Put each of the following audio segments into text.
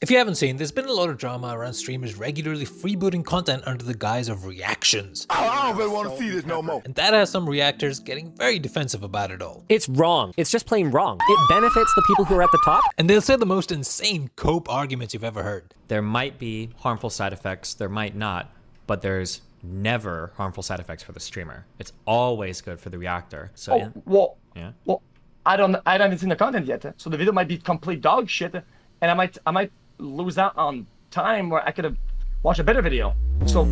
If you haven't seen, there's been a lot of drama around streamers regularly freebooting content under the guise of reactions. I don't really want to see this no more. And that has some reactors getting very defensive about it all. It's wrong. It's just plain wrong. It benefits the people who are at the top. And they'll say the most insane cope arguments you've ever heard. There might be harmful side effects, there might not, but there's never harmful side effects for the streamer. It's always good for the reactor. So well, I haven't seen the content yet, so the video might be complete dog shit, and I might lose out on time where I could have watched a better video. So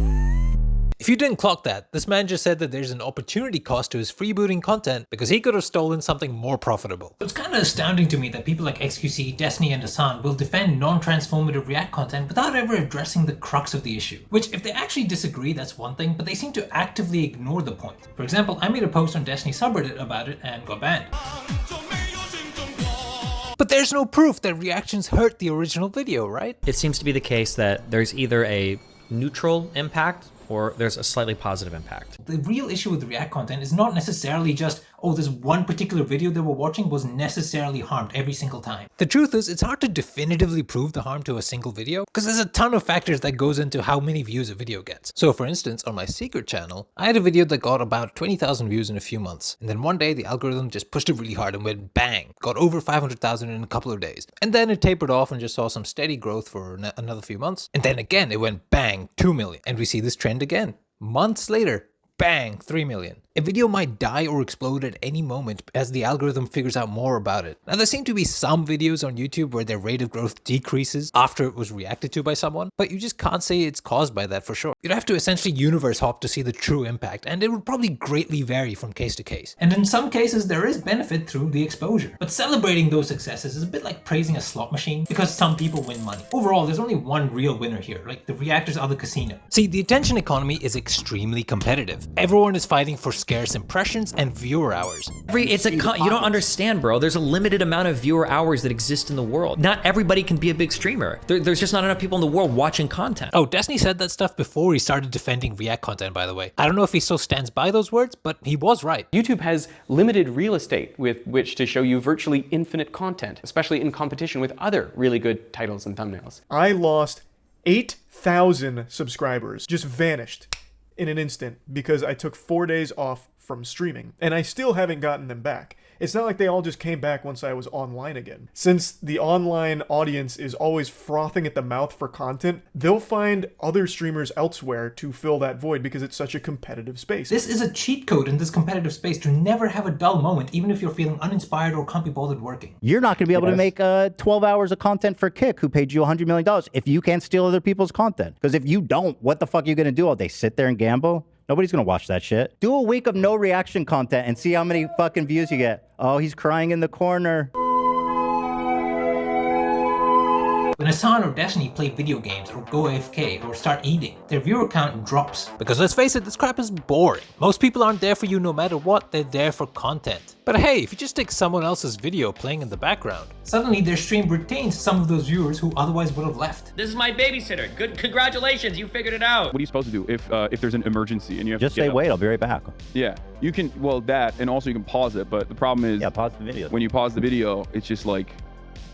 if you didn't clock that, this man just said that there's an opportunity cost to his freebooting content because he could have stolen something more profitable. It's kind of astounding to me that people like XQC, Destiny, and Hasan will defend non-transformative React content without ever addressing the crux of the issue. Which, if they actually disagree, that's one thing, but they seem to actively ignore the point. For example, I made a post on Destiny subreddit about it and got banned. But there's no proof that reactions hurt the original video, right? it seems to be the case that there's either a neutral impact or there's a slightly positive impact. The real issue with React content is not necessarily just, oh, this one particular video that we're watching was necessarily harmed every single time. The truth is, it's hard to definitively prove the harm to a single video because there's a ton of factors that goes into how many views a video gets. So for instance, on my secret channel, I had a video that got about 20,000 views in a few months. And then one day the algorithm just pushed it really hard and went bang, got over 500,000 in a couple of days. And then it tapered off and just saw some steady growth for another few months. And then again, it went bang, 2 million. And we see this trend again. Months later, bang, 3 million. A video might die or explode at any moment as the algorithm figures out more about it. Now there seem to be some videos on YouTube where their rate of growth decreases after it was reacted to by someone, but you just can't say it's caused by that for sure. You'd have to essentially universe hop to see the true impact, and it would probably greatly vary from case to case. And in some cases there is benefit through the exposure. But celebrating those successes is a bit like praising a slot machine because some people win money. Overall, there's only one real winner here, like the reactors are the casino. See, the attention economy is extremely competitive. Everyone is fighting for scarce impressions and viewer hours. You don't understand, bro. There's a limited amount of viewer hours that exist in the world. Not everybody can be a big streamer. There's just not enough people in the world watching content. Oh, Destiny said that stuff before he started defending React content, by the way. I don't know if he still stands by those words, but he was right. YouTube has limited real estate with which to show you virtually infinite content, especially in competition with other really good titles and thumbnails. I lost 8,000 subscribers, just vanished in an instant because I took 4 days off from streaming, and I still haven't gotten them back. It's not like they all just came back once I was online again. Since the online audience is always frothing at the mouth for content, they'll find other streamers elsewhere to fill that void because it's such a competitive space. This is a cheat code in this competitive space to never have a dull moment, even if you're feeling uninspired or can't be bothered working. You're not going to be able to make 12 hours of content for Kick, who paid you $100 million, if you can't steal other people's content. Because if you don't, what the fuck are you going to do all day? Sit there and gamble? Nobody's gonna watch that shit. Do a week of no reaction content and see how many fucking views you get. Oh, he's crying in the corner. When Hasan or Destiny play video games or go AFK or start eating, their viewer count drops. Because let's face it, this crap is boring. Most people aren't there for you no matter what, they're there for content. But hey, if you just take someone else's video playing in the background, suddenly their stream retains some of those viewers who otherwise would have left. This is my babysitter. Good, congratulations, you figured it out. What are you supposed to do if there's an emergency and you have just to say, get wait, I'll be right back. Yeah, you can, well, that, and also you can pause it, but the problem is, pause the video. When you pause the video, it's just like,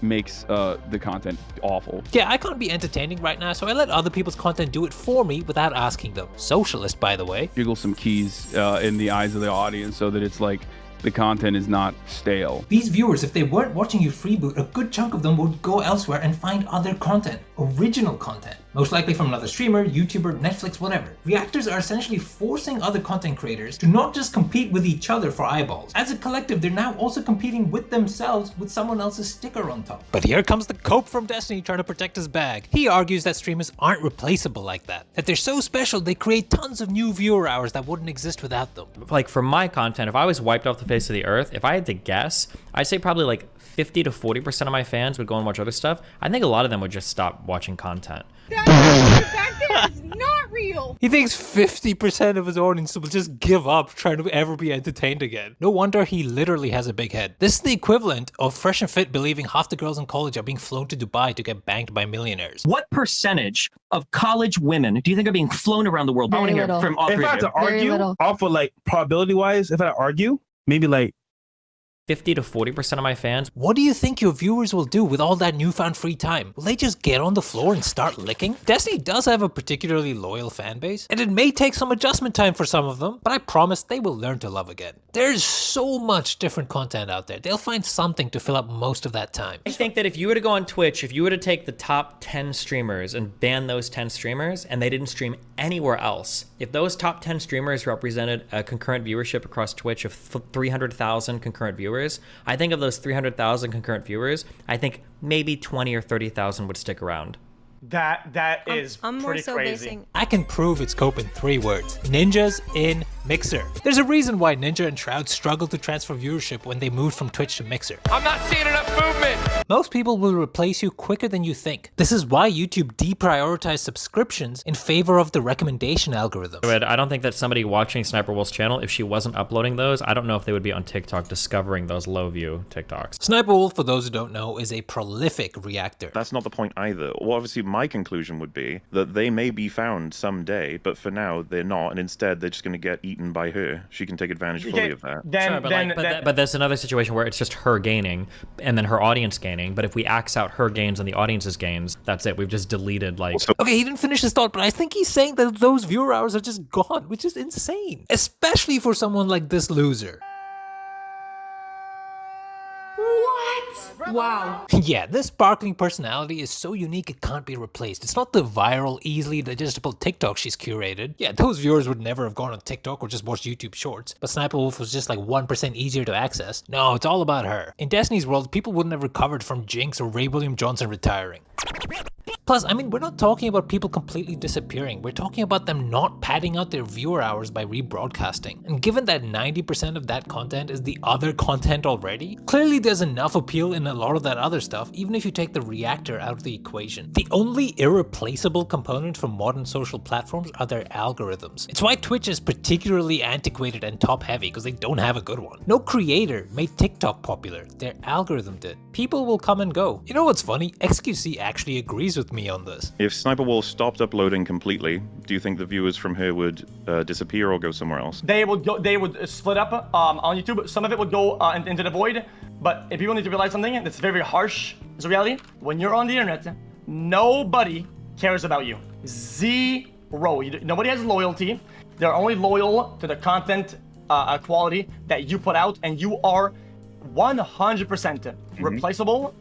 makes the content awful. Yeah, I can't be entertaining right now, so I let other people's content do it for me without asking them. Socialist, by the way. Jiggle some keys in the eyes of the audience so that it's like, the content is not stale. These viewers, if they weren't watching you freeboot, a good chunk of them would go elsewhere and find other content, original content. Most likely from another streamer, YouTuber, Netflix, whatever. Reactors are essentially forcing other content creators to not just compete with each other for eyeballs. As a collective, they're now also competing with themselves with someone else's sticker on top. But here comes the cope from Destiny trying to protect his bag. He argues that streamers aren't replaceable like that. That they're so special, they create tons of new viewer hours that wouldn't exist without them. Like for my content, if I was wiped off the face of the earth, if I had to guess, I'd say probably like 50 to 40% of my fans would go and watch other stuff. I think a lot of them would just stop watching content. That is not real. He thinks 50% of his audience will just give up trying to ever be entertained again. No wonder he literally has a big head. This is the equivalent of Fresh and Fit believing half the girls in college are being flown to Dubai to get banked by millionaires. What percentage of college women do you think are being flown around the world? Very little. From all If three I of had you. to argue, off of like probability wise, if I argue, maybe like 50 to 40% of my fans. What do you think your viewers will do with all that newfound free time? Will they just get on the floor and start licking? Destiny does have a particularly loyal fan base, and it may take some adjustment time for some of them, but I promise they will learn to love again. There's so much different content out there. They'll find something to fill up most of that time. I think that if you were to go on Twitch, if you were to take the top 10 streamers and ban those 10 streamers and they didn't stream anywhere else, if those top 10 streamers represented a concurrent viewership across Twitch of 300,000 concurrent viewers, I think of those 300,000 concurrent viewers, I think maybe 20 or 30,000 would stick around. That is I'm more pretty so crazy. basing. I can prove its Cope in 3 words. Ninjas in Mixer. There's a reason why Ninja and Shroud struggled to transfer viewership when they moved from Twitch to Mixer. I'm not seeing enough movement. Most people will replace you quicker than you think. This is why YouTube deprioritized subscriptions in favor of the recommendation algorithm. I don't think that somebody watching Sniper Wolf's channel, if she wasn't uploading those, I don't know if they would be on TikTok discovering those low view TikToks. Sniper Wolf, for those who don't know, is a prolific reactor. That's not the point either. Well, obviously my conclusion would be that they may be found someday, but for now they're not, and instead they're just going to get eaten by her. She can take advantage fully of that. Sure, but there's another situation where it's just her gaining and then her audience gaining. But if we axe out her gains and the audience's gains, that's it. We've just deleted like... Okay, he didn't finish his thought, but I think he's saying that those viewer hours are just gone, which is insane. Especially for someone like this loser. What? Wow. Yeah, this sparkling personality is so unique it can't be replaced. It's not the viral, easily digestible TikTok she's curated. Yeah, those viewers would never have gone on TikTok or just watched YouTube Shorts, but Sniper Wolf was just like 1% easier to access. No, it's all about her. In Destiny's world, people wouldn't have recovered from Jinx or Ray William Johnson retiring. Plus, I mean, we're not talking about people completely disappearing. We're talking about them not padding out their viewer hours by rebroadcasting. And given that 90% of that content is the other content already, clearly there's enough appeal in a lot of that other stuff, even if you take the reactor out of the equation. The only irreplaceable component for modern social platforms are their algorithms. It's why Twitch is particularly antiquated and top-heavy, because they don't have a good one. No creator made TikTok popular. Their algorithm did. People will come and go. You know what's funny? XQC actually agrees with me on this. If Sniper Wolf stopped uploading completely, do you think the viewers from her would disappear or go somewhere else? They would split up on YouTube. Some of it would go into the void. But if people need to realize something that's very, very harsh, it's a reality. When you're on the internet, nobody cares about you. Zero. Nobody has loyalty. They're only loyal to the content quality that you put out, and you are 100% replaceable.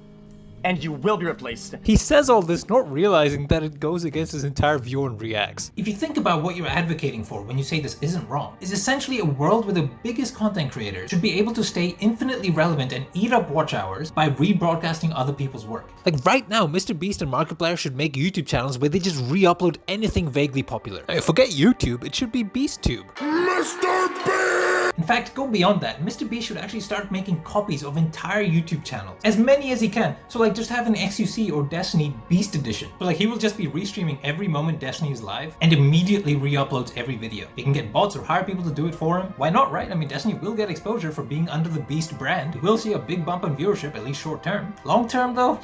And you will be replaced. He says all this not realizing that it goes against his entire view on reacts. If you think about what you're advocating for when you say this isn't wrong, it's essentially a world where the biggest content creators should be able to stay infinitely relevant and eat up watch hours by rebroadcasting other people's work. Like right now, Mr. Beast and Markiplier should make YouTube channels where they just re-upload anything vaguely popular. Forget YouTube, it should be BeastTube. Mr. Beast! In fact, go beyond that. Mr. Beast should actually start making copies of entire YouTube channels. As many as he can. So like just have an XQC or Destiny Beast Edition. So like he will just be restreaming every moment Destiny is live and immediately re-uploads every video. He can get bots or hire people to do it for him. Why not, right? I mean, Destiny will get exposure for being under the Beast brand. We'll see a big bump in viewership, at least short term. Long term though?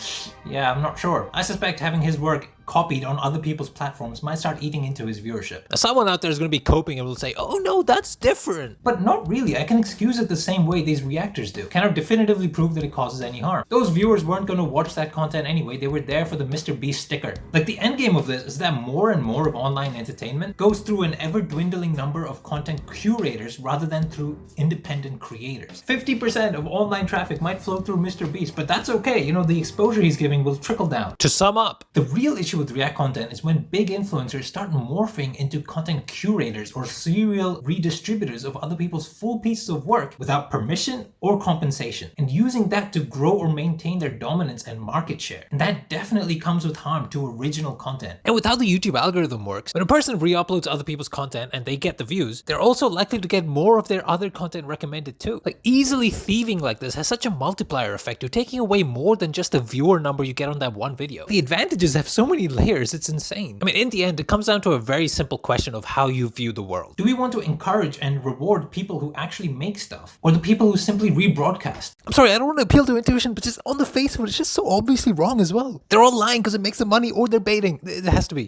Yeah, I'm not sure. I suspect having his work copied on other people's platforms might start eating into his viewership. Now, someone out there is going to be coping and will say, oh no, that's different. But not really. I can excuse it the same way these reactors do. Cannot definitively prove that it causes any harm. Those viewers weren't going to watch that content anyway. They were there for the Mr. Beast sticker. Like the end game of this is that more and more of online entertainment goes through an ever dwindling number of content curators rather than through independent creators. 50% of online traffic might flow through Mr. Beast, but that's okay. You know, the exposure he's giving will trickle down. To sum up, the real issue with React content is when big influencers start morphing into content curators or serial redistributors of other people's full pieces of work without permission or compensation, and using that to grow or maintain their dominance and market share. And that definitely comes with harm to original content. And with how the YouTube algorithm works, when a person re-uploads other people's content and they get the views, they're also likely to get more of their other content recommended too. Like easily thieving like this has such a multiplier effect. You're taking away more than just the viewer number you get on that one video. The advantages have so many layers, it's insane. I mean, in the end, it comes down to a very simple question of how you view the world. Do we want to encourage and reward people who actually make stuff, or the people who simply rebroadcast? I'm sorry, I don't want to appeal to intuition, but just on the face of it, it's just so obviously wrong as well. They're all lying because it makes them money, or they're baiting. It has to be.